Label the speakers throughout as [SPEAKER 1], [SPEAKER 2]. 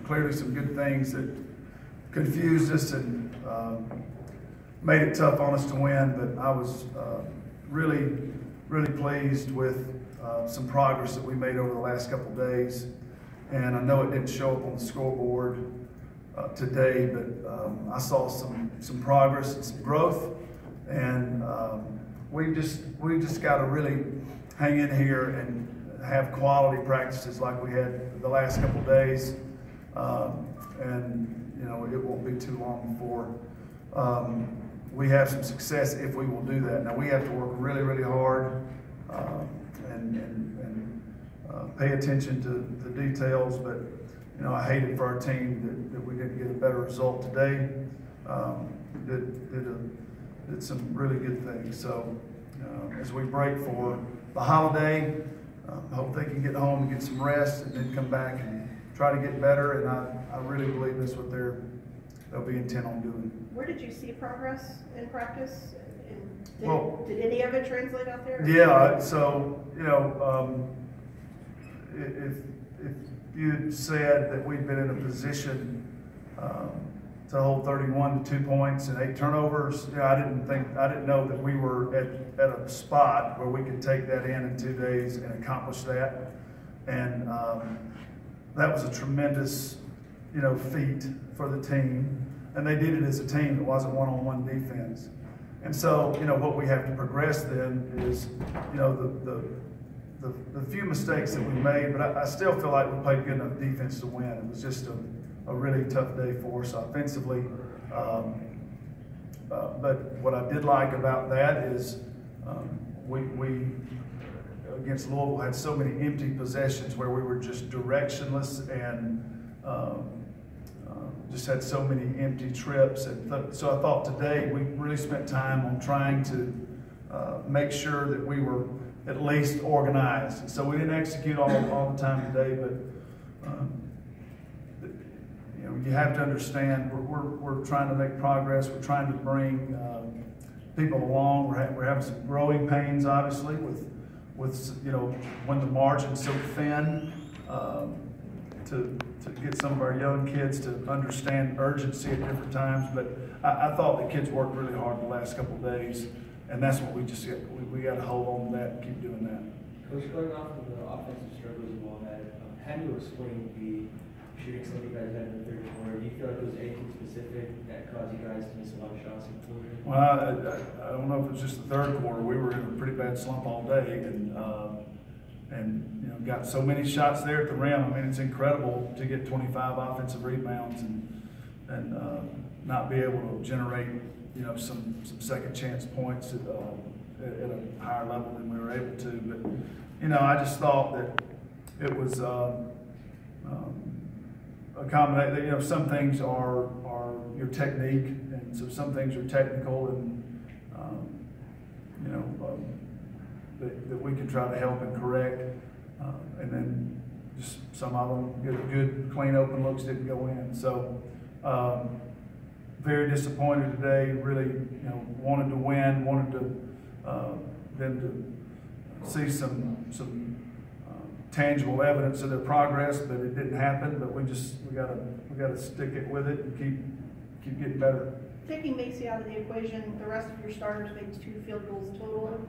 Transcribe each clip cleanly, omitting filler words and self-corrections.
[SPEAKER 1] clearly some good things that confused us and made it tough on us to win, but I was really pleased with some progress that we made over the last couple of days. And I know it didn't show up on the scoreboard today, but I saw some progress and some growth, and we just got to really hang in here and have quality practices like we had the last couple of days, and you know, it won't be too long before we have some success if we will do that. Now we have to work really hard and pay attention to the details, but you know, I hated for our team that we didn't get a better result today. Did some really good things. So as we break for the holiday, I hope they can get home and get some rest and then come back and try to get better. And I really believe that's what they'll be intent on doing.
[SPEAKER 2] Where did you see progress in practice? Did any of it translate out there?
[SPEAKER 1] Yeah, so, you know, if you said that we'd been in a position to hold 31 to 2 points and 8 turnovers, you know, I didn't know that we were at a spot where we could take that in 2 days and accomplish that. And that was a tremendous, you know, feat for the team. And they did it as a team. It wasn't one-on-one defense. And so, you know, what we have to progress then is, you know, the few mistakes that we made, but I still feel like we played good enough defense to win. It was just a really tough day for us offensively. But what I did like about that is we against Louisville had so many empty possessions where we were just directionless and just had so many empty trips. And so I thought today we really spent time on trying to make sure that we were at least organized. And so we didn't execute all the time today, but you know, you have to understand we're trying to make progress. We're trying to bring people along. We're having some growing pains, obviously, with you know, when the margin's so thin, to get some of our young kids to understand urgency at different times. But I thought the kids worked really hard the last couple of days, and that's what we got to hold on to that and keep doing that.
[SPEAKER 3] Coach, going off of the offensive struggles you all had, how do you explain the shooting slump you guys had in the third quarter? Do you feel like it was anything specific that caused you guys to miss a lot of shots in the quarter?
[SPEAKER 1] Well, I don't know if it was just the third quarter. We were in a pretty bad slump all day, and you know, got so many shots there at the rim. I mean, it's incredible to get 25 offensive rebounds and not be able to generate, you know, some second chance points at a higher level than we were able to. But you know, I just thought that it was accommodate. You know, some things are your technique, and so some things are technical, and you know, that we can try to help and correct, and then just some of them get good, clean, open looks didn't go in. So very disappointed today. Really, you know, wanted to win, wanted to them to see some tangible evidence of their progress, but it didn't happen. But we gotta stick it with it and keep getting better.
[SPEAKER 2] Taking Macy out of the equation, the rest of your starters made 2 field goals total.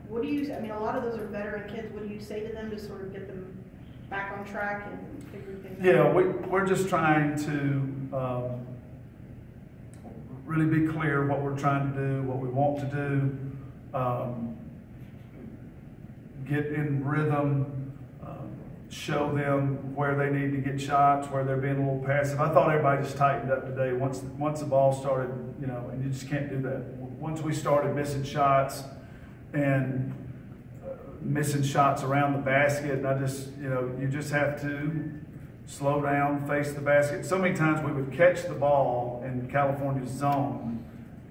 [SPEAKER 2] What do you, I mean, a lot of those are veteran kids. What do you say to them to sort of get them back on track and figure things out?
[SPEAKER 1] Yeah, we're just trying to really be clear what we're trying to do, what we want to do, get in rhythm, show them where they need to get shots, where they're being a little passive. I thought everybody just tightened up today once the ball started, you know, and you just can't do that. Once we started missing shots and missing shots around the basket, and I just, you know, you just have to slow down, face the basket. So many times we would catch the ball in California's zone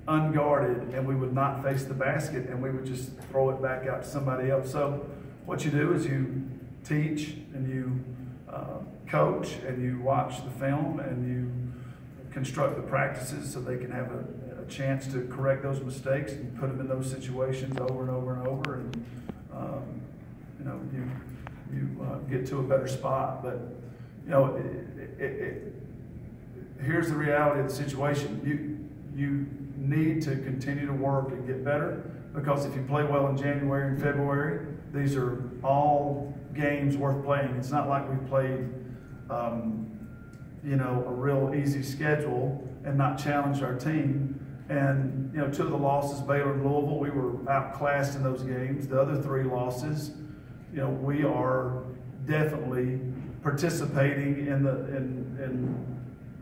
[SPEAKER 1] unguarded, and we would not face the basket, and we would just throw it back out to somebody else. So what you do is you teach and you coach and you watch the film and you construct the practices so they can have a chance to correct those mistakes and put them in those situations over and over and over, and you know, you get to a better spot. But you know, here's the reality of the situation. You need to continue to work and get better, because if you play well in January and February, these are all games worth playing. It's not like we've played, you know, a real easy schedule and not challenged our team. And, you know, 2 of the losses, Baylor and Louisville, we were outclassed in those games. The other 3 losses, you know, we are definitely participating in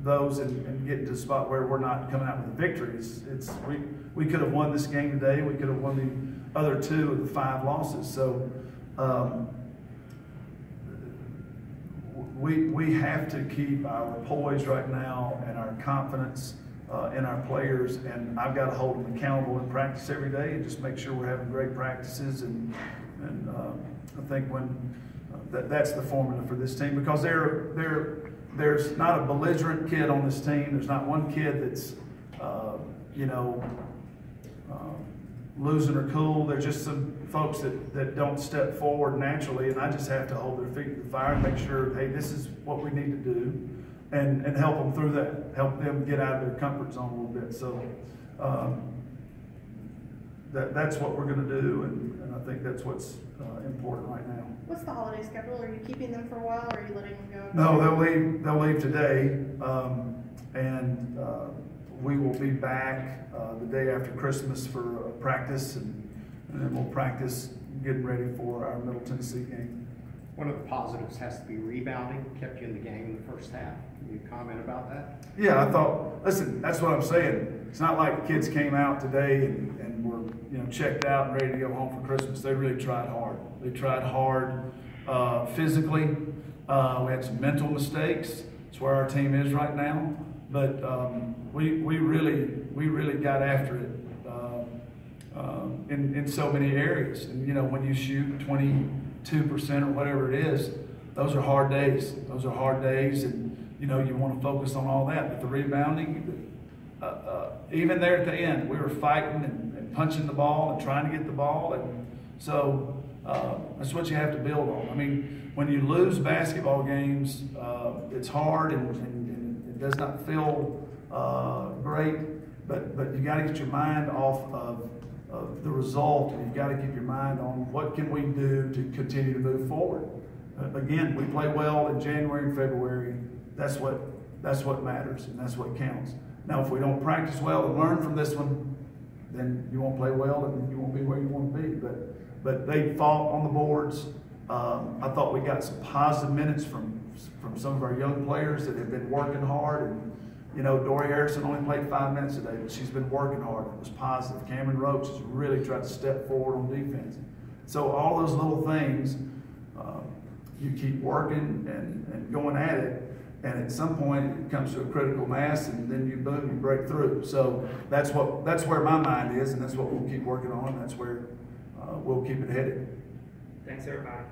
[SPEAKER 1] those and getting to a spot where we're not coming out with victories. We could have won this game today. We could have won the other 2 of the 5 losses. So we have to keep our poise right now and our confidence in our players, and I've got to hold them accountable in practice every day and just make sure we're having great practices. And I think when that's the formula for this team, because there's not a belligerent kid on this team. There's not one kid that's you know, losing their cool. There's just some folks that don't step forward naturally, and I just have to hold their feet to the fire and make sure, hey, this is what we need to do, and help them through that, help them get out of their comfort zone a little bit. So that's what we're going to do, and I think that's what's important right now.
[SPEAKER 2] What's the holiday schedule? Are you keeping them for a while, or are you letting them go?
[SPEAKER 1] No, they'll leave today, and we will be back the day after Christmas for practice, and then we'll practice getting ready for our Middle Tennessee game.
[SPEAKER 4] One of the positives has to be rebounding, kept you in the game in the first half. Can you comment about that?
[SPEAKER 1] Yeah, I thought, listen, that's what I'm saying. It's not like kids came out today and were, you know, checked out and ready to go home for Christmas. They really tried hard. They tried hard physically. We had some mental mistakes. It's where our team is right now. But we really got after it in so many areas. And you know, when you shoot 22% or whatever it is, those are hard days. Those are hard days, and you know, you want to focus on all that. But the rebounding, even there at the end, we were fighting and punching the ball and trying to get the ball, and so that's what you have to build on. I mean, when you lose basketball games, it's hard and it does not feel great, but you got to get your mind off of the result, and you got to keep your mind on what can we do to continue to move forward. Again, we play well in January and February. That's what matters, and that's what counts. Now, if we don't practice well and learn from this one, then you won't play well and you won't be where you want to be. But they fought on the boards. I thought we got some positive minutes from some of our young players that have been working hard. And you know, Dory Harrison only played 5 minutes today, but she's been working hard. It was positive. Cameron Roach has really tried to step forward on defense. So all those little things, you keep working and going at it. And at some point, it comes to a critical mass, and then you boom, you break through. So that's where my mind is, and that's what we'll keep working on. That's where we'll keep it headed.
[SPEAKER 5] Thanks, everybody.